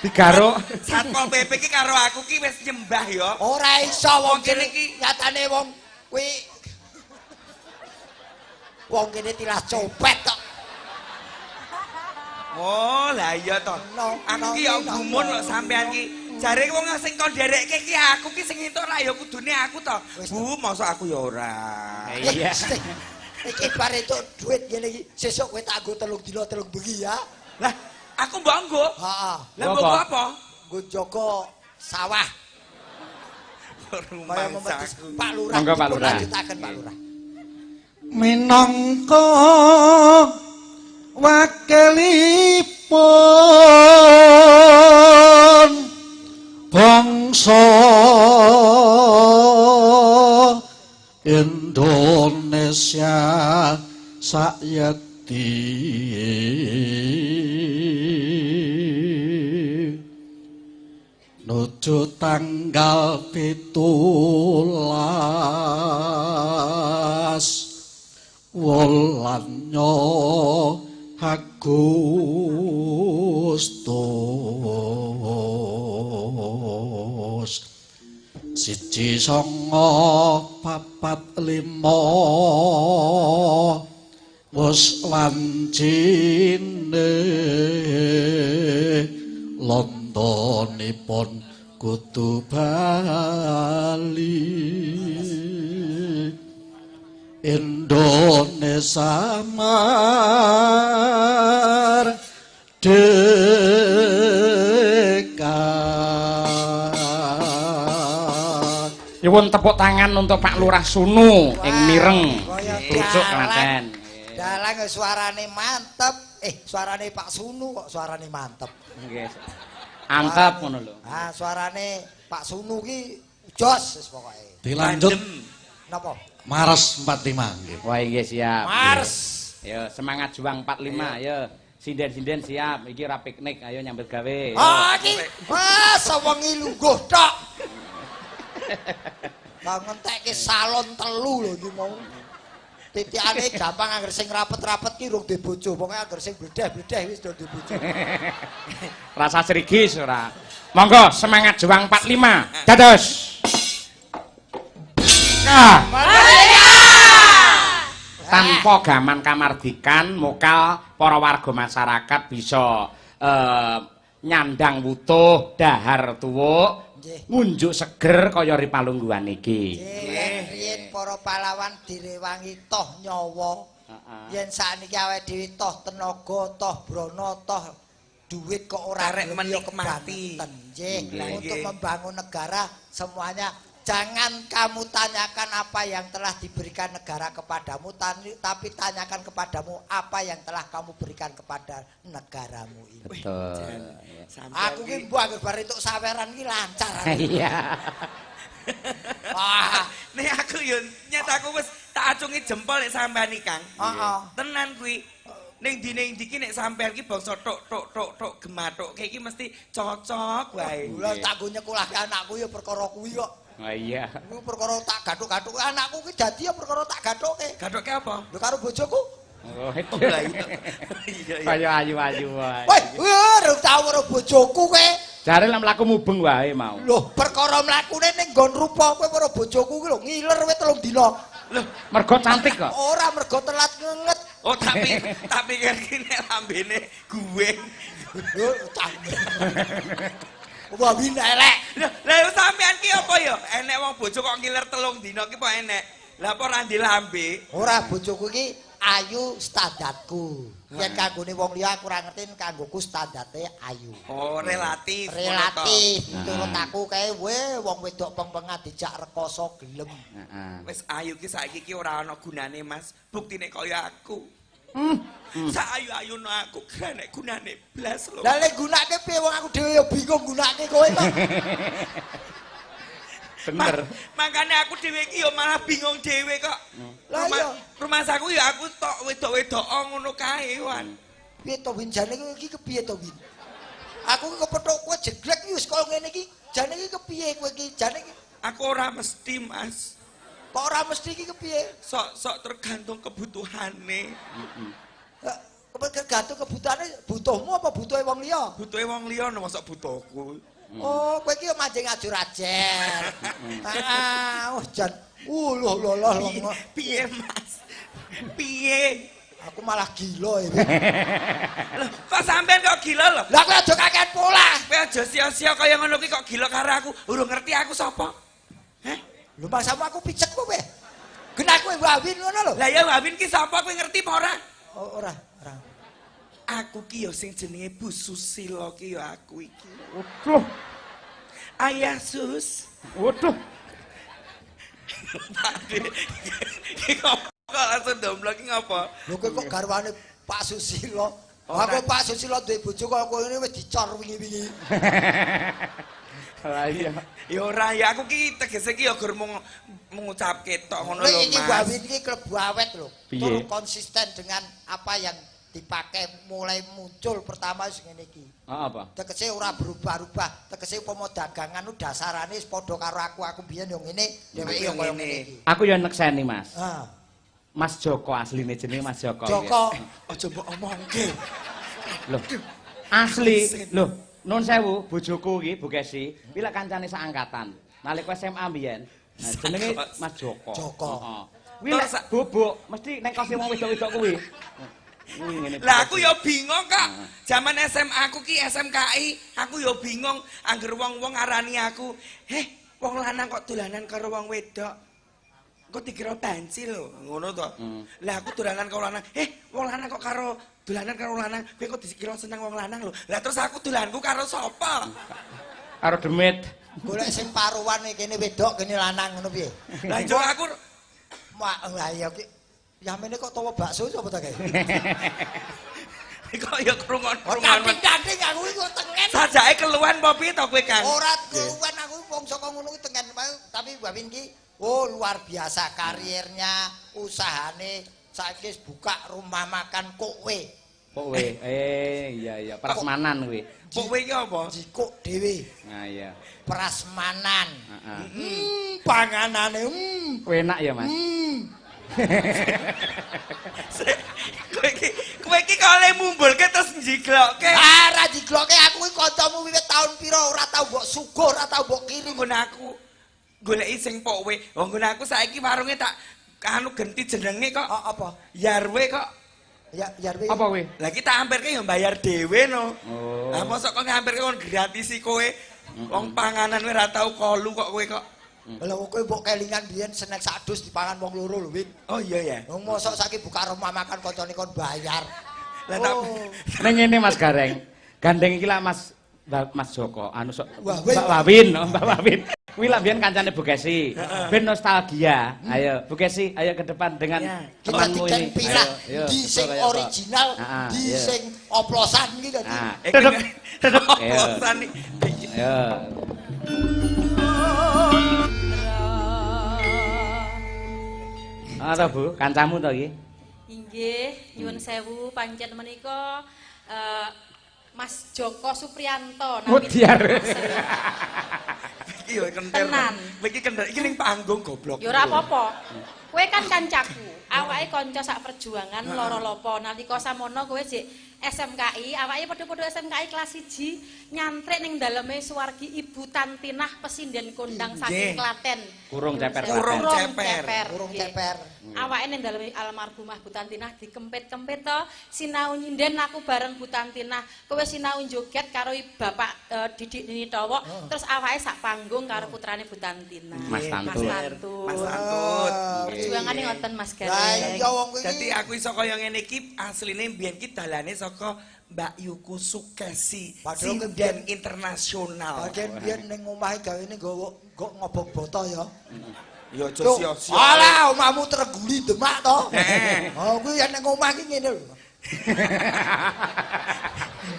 Digaruk. Satpol PP ki karo aku ki wis nyembah ya. Ora iso wong Wong kene kene iki- nyatane wong kuwi wong kene tilas copet kok. Oh, lah iya to. No, Aku no, ki ya no, gumun no. lho sampean ki. Jare wong sing kon nderekke ki aku ki sing entuk lah ya kudune aku to. Wis, Bu, masa aku ya ora. Iya. Iki bar entuk duit ngene iki sesuk kowe tak nggo 3 dina 3 bengi ya. Lah, aku mbok nggo. Heeh. Lah Nggo mbok apa? apa? Nggo jaga sawah. Rumah Kaya memedis saku. Pak Lurah. Monggo, Pak dipun Lurah. lanjutaken Pak Lurah. minangka wakilipun bangsa Indonesia sayekti nuju tanggal 17 wulannya Agustus siji songo papat limo wus lancine Londonipun kudu Bali Indonesia merdeka. Nyuwun tepuk tangan untuk Pak Lurah Sunu ing Mireng. Kaya Trucuk dalang. Klaten. Dalang suarane mantep. Suarane Pak Sunu kok suarane mantep. Nggih. Antep ngono lho. Ah, suarane Pak Sunu ki jos wis pokoke. Dilanjut Napa? Mares 45 nggih. Wah nggih siap. Mars. Yo semangat juang 45 yo. Sinden-sinden siap, iki ora piknik, ayo nyambut gawe. Iki sewengi lungguh tok. Lah ngentekke salon telu lho iki mau. Titikane gampang angger sing rapet-rapet ki rung duwe bojo, pokoke angger sing bledeh-bledeh wis do duwe bojo. Rasa srigis ora. Monggo semangat juang 45. Dados. Nah. Tanpa gaman kamardikan mokal para warga masyarakat bisa nyandang wutuh dahar tuwuk ngunjuk seger kaya ripalungguhan iki. Riyen para pahlawan direwangi toh nyawa. Yen sakniki awake dhewe toh tenaga, toh brana, toh duit kok ora menik mati. Nggih, untuk membangun negara semuanya jangan kamu tanyakan apa yang telah diberikan negara kepadamu, tapi tanyakan kepadamu apa yang telah kamu berikan kepada negaramu ini. Betul. Aku ki mbok anggere bar entuk saweran ki lancar. Iya. Wah, nek aku yo nyet aku wis tak acungi jempol nek sampean iki, Kang. Heeh. Tenan kuwi. Ning dine iki nek sampean ki bangsa tok gemathuk iki mesti cocok wae. Lah tak go nyekolahke anakku ya perkara kuwi kok. Oh iya. Ku perkara tak gathuk-gathuk anakku ki dadi ya perkara tak gathuke. Gathuke apa? Lho karo bojoku. Oh, itu. Lah iya. Kaya ayu-ayu wae. Woi, ora tau karo bojoku kowe. Jare lek mlaku mubeng wae mau. Loh, perkara mlakune ning nggon rupa kowe karo bojoku ki lho ngiler kowe 3 dina. Loh, Mergo cantik kok. Ora mergo telat ngenget. oh tapi kan nek lambene guweng. Lho, wah win elek. Lah sampean ki apa ya? Enek wong bojo kok ngiler 3 dina ki apa enek? Lah apa ora ndek lambe? Ora bojoku ki ayu standarku. Yen kanggone wong liya aku ora ngerti kanggoku standarte ayu. Oh, relatif. Relatif. Menurut aku kae wong wedok peng-pengan dijak rekoso gelem. Heeh. Wis ayu ki saiki ki ora ana gunane, Mas. Buktine kaya aku. Sak ayu-ayuno aku gak gunane blas lho. Lah lek gunake piye wong aku dhewe ya bingung gunake kowe kok. Bener. Makanya aku dhewe iki ya malah bingung dhewe kok. Lah iya. Rumah saku ya aku tok wedok-wedok ngono kae wan. Piye to Win jane iki kepiye to Win? Aku ki kepethuk kowe jeglek wis kaya ngene iki. Jane iki kepiye kowe iki? Jane iki Aku ora mesti, Mas. kok ora mesti iki kepiye? Sok-sok tergantung kebutuhane. Tergantung kebutuhane, butuhmu apa butuhe wong liya? Butuhe wong liya no mosok butuhku. Oh, kowe iki manjing ajur-ajer. Heeh, jan. Loh. Piye, Mas? Piye? Aku malah gila iki. Loh, kok sampean kok gila lho? Lah kowe aja kakean pola. Kowe aja sia-sia kaya ngono ki kok gila karo aku. Urung ngerti aku sapa? Heh? Lho masamu aku picek kowe. Genah kowe Wawin ngono lho. Lah ya Wawin ki sapa kowe ngerti apa ora? Oh, ora. Aku ki ya sing jenenge Bu Susilo ki ya aku iki. Waduh. Ayah Sus. Waduh. Iki kok langsung domblok ki ngapa? Lho kowe kok garwane Pak Susilo. Ora. Aku Pak Susilo duwe bojo kok kowe wis dicor wingi-wingi. Lah iya. Ya ora ya aku ki tegese ki ya gur mung ngucapke tok ngono Lho lho iki Mas. Wawin iki klebu awet lho. Piye? Tur konsisten dengan apa yang dipakai mulai muncul pertama wis ngene iki. Apa? Tegese ora berubah-ubah. Tegese upama dagangan ku dasarane wis padha karo aku biyen yo ngene, dheweke yo koyo ngene iki. Aku yo nekseni, Mas. Ah, Mas Joko asline jenenge Mas Joko. Joko. Aja mbok omongke. Loh. Asli. Loh, nun sewu bojoku iki Bu Kesi, pilek kancane sakangkatan. Nalika SMA mbiyen. Nah, jenenge Mas Joko. Joko. Heeh. Kuwi lek bubuk mesti ning kose wong wedok-wedok kuwi. Lah aku ya bingung kok. Zaman SMA aku ki SMKI, aku ya bingung angger wong-wong ngarani aku, "Heh, wong lanang kok dolanan karo wong wedok?" Kok dikira banci lho, ngono to. Lah aku dolanan karo lanang, wong lanang kok karo dolanan karo lanang, kowe kok dikira seneng wong lanang lho. Lah terus aku dolanku karo sapa? Karo demit. Golek sing paruan kene wedok kene lanang ngono piye? Lah yo aku Lah iya ki yamene kok tawa bakso sapa ta kae? kok ya krungon-krungon. Kanting-kanting aku iku tengen. Sajake keluhan apa piye to kowe, Kang? Ora keluwen aku wong saka ngono kuwi tengen tapi Wawin ki luar biasa karirnya, usahane saiki wis buka rumah makan kowe. Kowe. Iya, prasmanan kuwi. Kowe iki apa? Jikuk dhewe. Nah iya. Prasmanan. Heeh. Panganane. Enak ya, Mas. Kowe iki kok le mumbulke terus njiglokke. Ora jigloke aku iki kancamu wiwit taun pira ora tau mbok sugih, ora tau mbok kirim. Nggon aku goleki sing pokowe. Wong nggon aku saiki warunge tak anu genti jenenge kok. Apa? Yarwe kok. Ya Yarwe. Apa kuwi? Lah kita hampirke ya bayar dhewe no. Oh. Lah mosok kok ngampirke kon gratisi kowe. Wong panganan kowe ora tau kolu kok kowe kok. Lah kowe mbok kelingan biyen snack sadus dipangan wong loro lho, Win. Oh iya ya. Wong mosok saiki buka rumah makan kancane kon bayar. Lah tak Ning ngene Mas Gareng. Gandeng iki lah Mas Joko, anu sok Wawin. Mbak Wawin, Mbak Wawin. Kuwi lah biyen kancane Bu Kesi. Ben nostalgia. Ayo Bu Kesi, ayo ke depan dengan Kita temanmu diken ini. pilah Ayo, di betul, sing kayak apa? original, di iya. sing oplosan iki kan. Duduk. Duduk. Ayo. Oplosan iki. Ayo. Apa Bu, kancamu to iki? Inggih, nyuwun sewu pancen menika Mas Joko Supriyanto Mutiar. Iki yo kentir. Tenan. Iki kentir iki ning panggung goblok. Ya ora apa-apa. Kowe kan kancaku, awake kanca sak perjuangan lara lopo. Nalika samono kowe jek SMKI, awake padha-padha SMKI kelas 1 nyantrik ning daleme Suwargi Ibu Tantinah Pesinden Kondang saking Klaten. Kurung ceper. Kurung Klaten. ceper. Urung Nggih. ceper. Awake ning daleme almarhumah Bu Tantinah dikempit-kempit to, sinau nyinden aku bareng Bu Tantinah. Kowe sinau joget karo Bapak Didik Nitowo, terus awake sak panggung karo putrane Bu Tantinah. Mas Tantut. Mas Tantut. Perjuangane ngoten Mas Lah Gareng. iya wong kuwi. Dadi aku iso kaya ngene iki asline biyen ki dalane saka Mbak Yuku Sukesi, Padahal sinden internasional. Bagian biyen ning omahe gawene nggo ngobong boto ya. Ya aja Tuh, sia-sia. alah omahmu Treguli Demak to. Heeh. Oh kuwi yen ning omah iki ngene lho.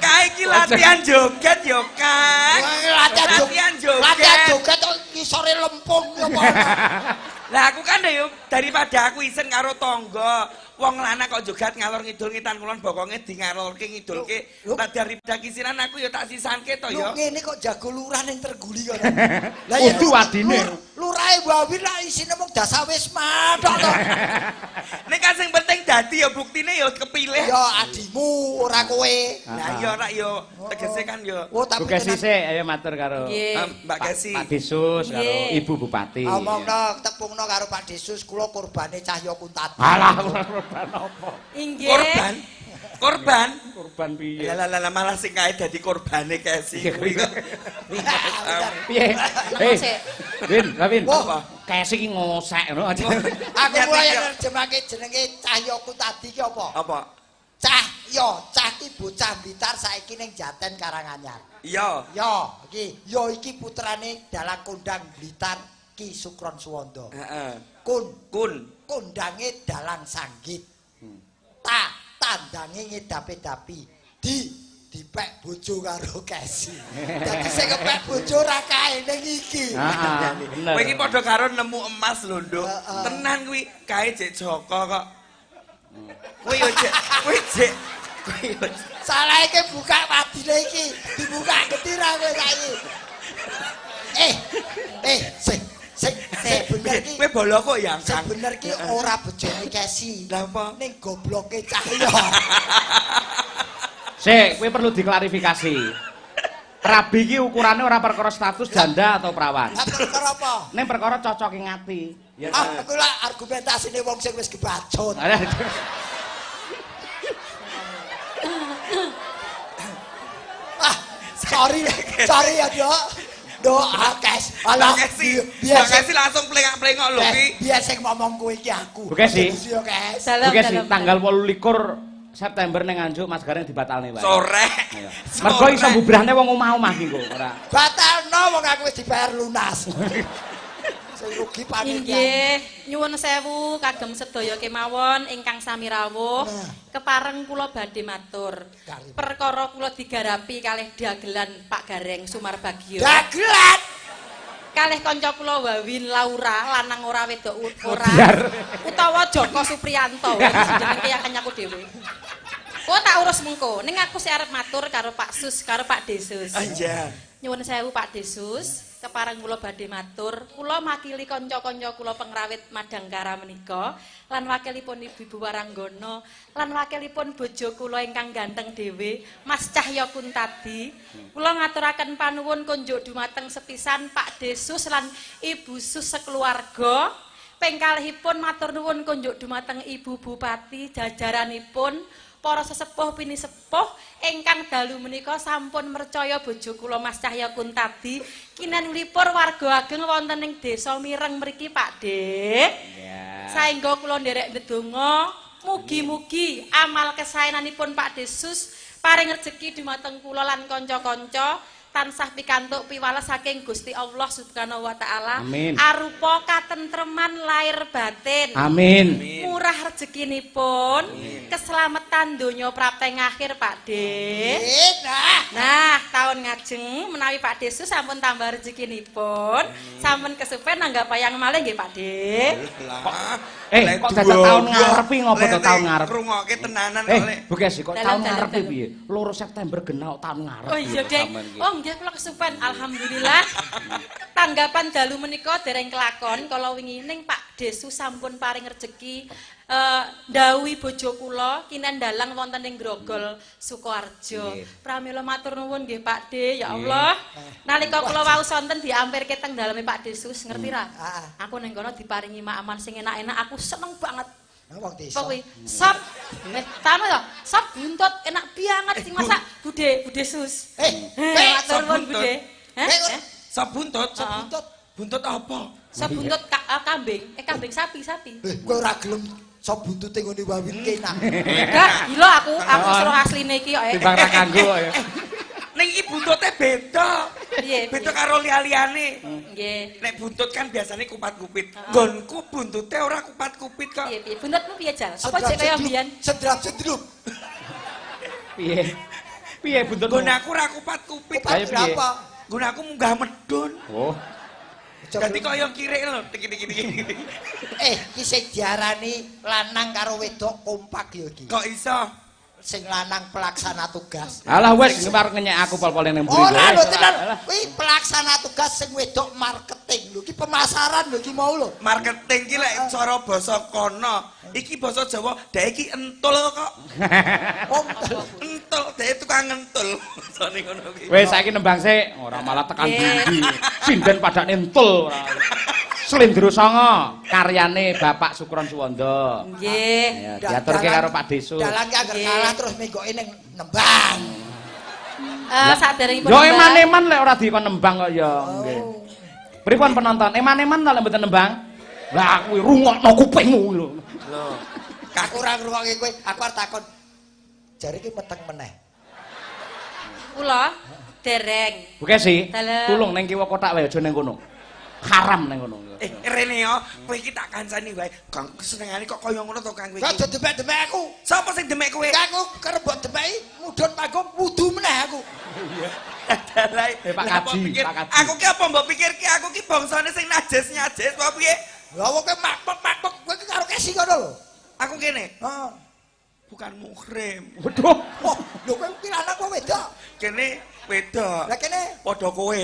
Kae iki latihan joget yo, Kang. Latihan joget. Latihan joget kok ngisore lempung ya apa. Lah aku kan yo daripada aku isen karo tangga. Wong lanang kok joget ngalor ngidul ngitan kulon bokonge di ngalorke ngidulke. Lho. Lah daripada kisiran aku yo tak sisanke to yo. Lho ngene kok jago lurah ning Treguli kok. Lah Kudu adine. Lurahe Wawin lah isine mung Dasawisma tok to. Nek kan sing penting dadi yo buktine yo kepilih. Ya adimu ora kowe. Lah yo ora yo tegese kan yo Oh tapi Bu Kesi sik, ayo matur karo Nggih. Mbak Kesi. Pak Desus karo Nggih. Ibu Bupati. omongno tepungno karo Pak Desus kula kurbane Cahya Kuntati. Alah, korban apa? Inggih. Korban. Korban. Korban piye? Lah malah sing kae dadi korbane Kesi kuwi kok. Piye? Sik. Win. Wah. Kesi iki ngosek ngono. Aku mulai nerjemake jenenge Cahya Kuntati ki apa? Apa? Cah ki bocah Blitar saiki ning Jaten Karanganyar. Iya. Iki putrane dalang kondang Blitar Ki Sukron Suwondo. Heeh. Kun Kun. kondange dalang sanggit. Tandange ngedapi-dapi. Dipek bojo karo Kesi. Dadi sing kepek bojo ra kae ning iki. Heeh, bener. Kowe iki padha karo nemu emas lho, Nduk. Heeh. Tenan kuwi kae jek Joko kok. Kowe yo jek, kowe jek. Salah iki buka wadine iki. Dibuka getira kowe saiki. Sing bener iki. Kowe bolo kok ya, Sing Kang. bener ki ora bojone Kesi. Lah apa? Ning gobloke Cahya. Sik, kowe perlu diklarifikasi. Rabi iki ukurane ora perkara status janda atau perawan. Lah perkara apa? Ning perkara cocoking ati. Ya. Aku lah argumentasine wong sing wis kebacut. Sorry ya, Dok. Kes. Alah, Kesi langsung plengak-plengok lho ki. Biar sing ngomong kowe iki aku. Bu Kesi. Ya, Kes. Dalam, Oke sih, dalam. tanggal 28 September ning Nganjuk Mas Gareng dibatalne wae. Sore. Mergo iso bubrahne wong omah-omah iki kok ora. Batalno wong aku wis dibayar lunas. Sing rugi panitia. Inggih, nyuwun sewu kagem sedaya kemawon ingkang sami rawuh. Nah. Kepareng kula badhe matur. Kali. Perkara kula digarapi kalih dagelan Pak Gareng Sumarbagio. Dagelan. kalih kanca kula Wawin Laura lanang ora wedok ora utawa Joko Supriyanto jenenge ya kanyaku dhewe. Kok tak urus mengko. Ning aku sik arep matur karo Pak Sus karo Pak Desus. Anjir. Nyuwun sewu Pak Desus, kepareng kula badhe matur. Kula makili kanca-kanca kula pengrawit Madangkara menika lan wakilipun Ibu Waranggono lan wakilipun bojo kula ingkang ganteng dhewe, Mas Cahya Kuntadi. Kula ngaturaken panuwun kunjuk dumateng sepisan Pak Desus lan Ibu Sus sekeluarga. Pengkalihipun matur nuwun kunjuk dumateng Ibu Bupati jajaranipun para sesepuh pini sepuh ingkang dalu menika sampun mercaya bojo kula Mas Cahya Kuntadi kinanipun warga ageng wonten ing Desa Mireng mriki Pak Dik. Saengga kula nderek ndedonga mugi-mugi amal kesaenanipun Pak Desus paring rejeki dumateng kula lan kanca-kanca tansah pikantuk piwales saking Gusti Allah Subhanahu wa taala. Arupa katentreman lahir batin. Amin. Murah rezekinipun, keselamatan donya prapteng akhir Pak Dik. Nah, tahun ngajeng menawi Pak Desus sampun tambah rezekinipun, sampun kesupen nanggap payang malih nggih Pak Dik. Kok dadak tahun ngarepi ngopo to tahun ngarep? Rungokke tenanan oleh. Bu Kesi kok tahun ngarepi piye? 2 September genah tahun ngarep. Oh iya, Dek. Oh, nggih kula kesupen. Alhamdulillah. Tanggapan dalu menika dereng kelakon kala wingi ning Pak Desus sampun paring rejeki ndhawuhi bojo kula kinandalang wonten ing Grogol Sukoharjo. Pramila matur nuwun nggih Pak De, ya Allah. Nalika kula wau sonten diampirke teng daleme Pak Desus, ngerti ra? Aku ning kono diparingi makanan sing enak-enak, aku seneng banget. Wong desa. Kuwi sop tamu ya, sop buntut enak banget sing masak Bude Sus. Matur nuwun Bude. Sop buntut, buntut apa? Sop buntut kambing, kambing sapi. Kowe ora gelem sop buntute ngene Wawin kenak. Enggak, gila aku suruh asline iki kok. Timbang ra kanggo ya. Ning iki buntute beda. Piye? Beda karo liya-liyane. Nggih. Nek buntut kan biasanya kupat-kupit. Nggonku buntute ora kupat-kupit kok. Piye? Buntutmu piye, Jal? Apa jek kaya mbiyen? Sedrup. Piye? Piye buntutmu? Nggonku ora kupat-kupit. Ayo piye? Nggonku munggah medun. Oh. Dadi kaya kirik lho, iki. Iki sing diarani lanang karo wedok kompak ya iki. Kok iso? Sing lanang pelaksana tugas. Alah wis ngemar ngenyek aku pol-pole ning mburi. Ora lho tenan. Kuwi pelaksana tugas sing wedok marketing lho. Iki pemasaran lho iki mau lho. Marketing ki lek cara basa kono, iki basa Jawa, dhek iki entul kok. Entul, dhek tukang entul. Basane ngono kuwi. Wis saiki nembang sik, ora malah tekan budi. Sinden padane entul ora. Slendro Songo karyane Bapak Sukron Suwondo. Nggih. Diaturke karo Pak Desus. Dalan ki anggere kalah terus menggoke ning nembang. Saderengipun. Yo eman-eman lek ora dikon nembang kok ya. Nggih. Pripun penonton? Eman-eman ta lek mboten nembang? Lah kuwi rungokno kupingmu lho. Lho. Aku ora ngrungokke kowe, aku arep takon. Jare ki meteng meneh. Kula dereng. Bu Kesi, Dalam. tulung ning kiwa kotak wae aja ning kono. Haram ning kono. Rene yo, kowe iki tak kancani wae. Kang kesenengane kok kaya ngono to Kang kowe Kok iki. aja demek-demek aku. Sapa sing demek kowe? Aku kerep mbok demeki mudhun panggung wudu meneh aku. Pak Kaji, Pak Kaji. Aku ki apa mbok pikirke aku ki bangsane sing najis-najis apa piye? Lah wong kowe makpek kowe ki karo kesi ngono lho. Aku kene. Heeh. Bukan muhrim. Waduh. Oh, lho kowe ki lanang kok wedok. Kene wedok. Lah kene Padha kowe.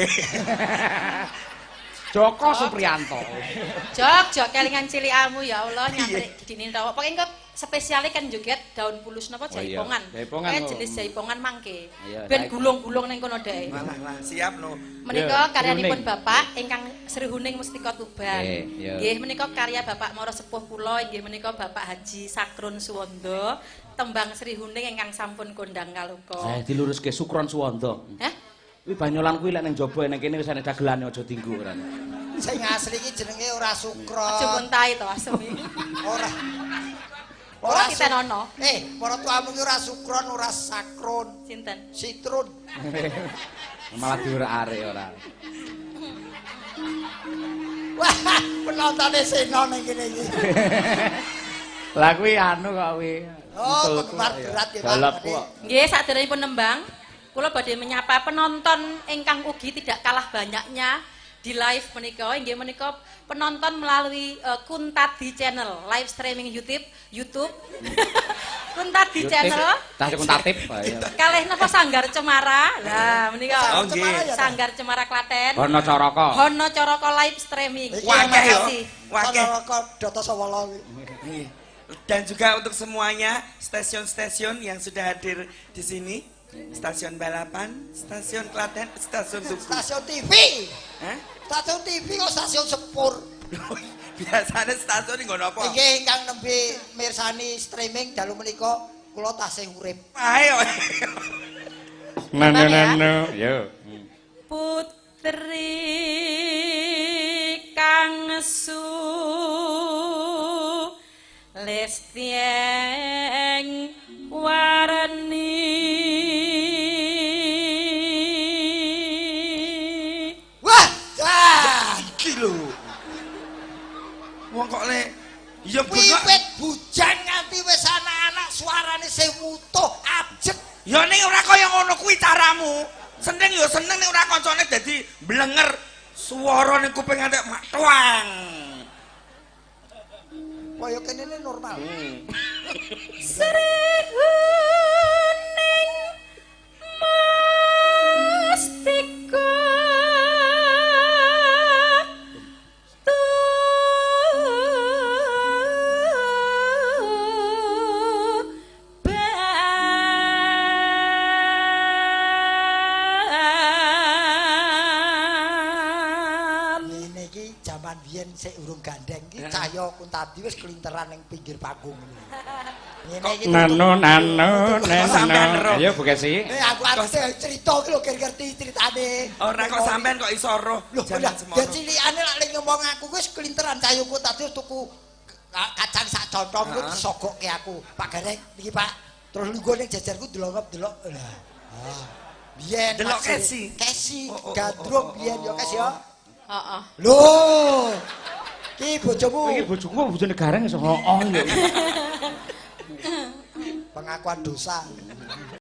Joko Supriyanto. Jok kelingan cilikamu ya Allah nyampe dini rawa. Pokoke engko spesiale kan joget daun pulus napa jaipongan. Jaipongan. Kayak jenis jaipongan mangke. Iya, Ben gulung-gulung ning kono dhek. Malah siap no. Menika Iya, karyanipun Sri Huning. Bapak ingkang Sri Huning Mustika Tuban. Iya. Nggih menika karya Bapak Mara Sepuh kula inggih menika Bapak Haji Sakrun Suwondo, tembang Sri Huning ingkang sampun kondang kaloka. Diluruske Sukron Suwondo. Hah? Kuwi Banyolan kuwi lek ning jaba ning kene wis ana dagelane aja dienggo kan. sing asli iki jenenge ora sukron. Aja muntahi to asem iki. Ora. Ora titenono. Para tuamu ki ora sukron, ora sakron. Sinten? Citrun. Malah diurak-arik ora. Wah, penontone seno ning kene iki. Lah kuwi anu kok kuwi. Oh, penggemar berat ya, Pak. Balap kok. Nggih, saderengipun nembang, kula badhe menyapa penonton ingkang ugi tidak kalah banyaknya di live menika inggih menika penonton melalui Kuntadi channel live streaming YouTube Kuntadi channel Tadi Kuntatip. kalih napa Sanggar Cemara lah menika Oh, nggih. Sanggar Cemara Klaten Hono Caraka. Hono Caraka live streaming Wakeh yo. Wakeh. Kok Dota Sawala. Dan juga untuk semuanya stasiun-stasiun yang sudah hadir di sini, stasiun balapan, stasiun Klaten, stasiun Tugu. Stasiun TV. Hah? Stasiun TV kok stasiun sepur. Biasanya stasiun ini nggak apa. Inggih ingkang nembe mirsani streaming dalu menika kula tasih urip. Ayo. No. Yo. Putri kang su Lestieng warni Wah, jan. Iki lho. Wong kok le ya Wiwit bujang nganti wis anak-anak suarane sing wutuh ajeg. ya ning ora kaya ngono kuwi caramu. Seneng ya seneng ning ora kancane dadi blenger swara ning kuping nganti matuang. Kaya kene ini normal. Srihuning Mastika Ngene iki jaman biyen sik urung gandeng iki Cahya Kuntadi wis kelinteran ning pinggir panggung. Ngene iki Nano. sampean ero. Ayo Bu Kesi. aku cerita iki lho ngerti critane. Ora kok sampean kok iso roh Loh, jaman ya semono. cilikane lak ning ngomong aku wis kelinteran Cahya Kuntadi wis tuku kacang sak contong ku disogokke aku. Pak Gareng niki Pak. Terus lungguh ning jajarku delok-delok. Lah. Biyen Delok masih- Kesi? Kesi, Oh, gandrung biyen ya Kes ya. heeh Loh. Ki bojomu Iki bojoku kok bojone gareng iso ngooh lho. pengakuan dosa.